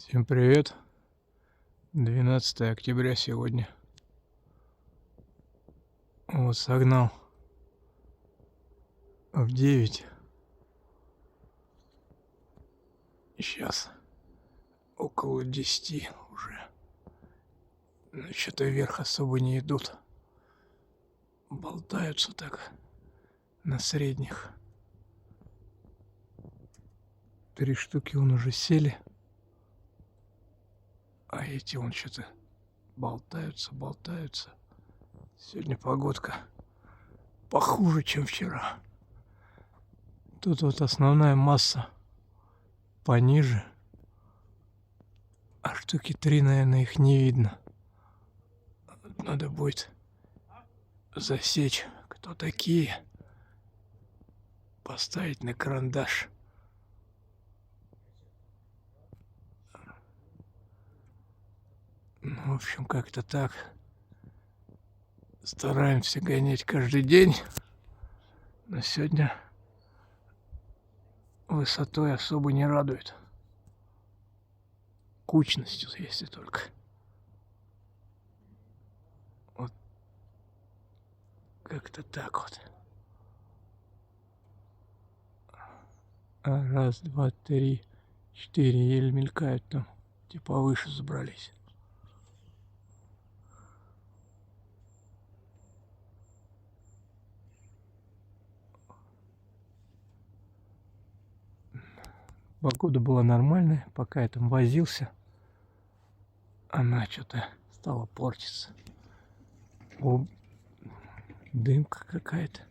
Всем привет. 12 октября сегодня. Вот согнал в 9. Сейчас около 10 уже. Но что-то вверх особо не идут. Болтаются так на средних. 3 штуки вон уже сели. А эти вон что-то болтаются. Сегодня погодка похуже, чем вчера. Тут вот основная масса пониже. А штуки 3, наверное, их не видно. Надо будет засечь, кто такие. Поставить на карандаш. Ну, в общем, как-то так. Стараемся гонять каждый день. Но сегодня высотой особо не радует. Кучностью, если только. Вот как-то так вот. Раз, два, три, 4 еле мелькают там. Типа выше забрались. Погода была нормальная, пока я там возился. Она что-то стала портиться. О, дымка какая-то.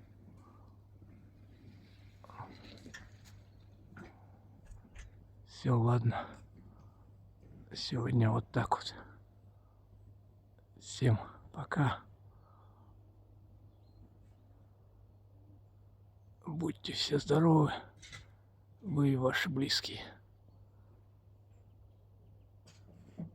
Все, ладно. Сегодня вот так вот. Всем пока. Будьте все здоровы. Вы и ваши близкие.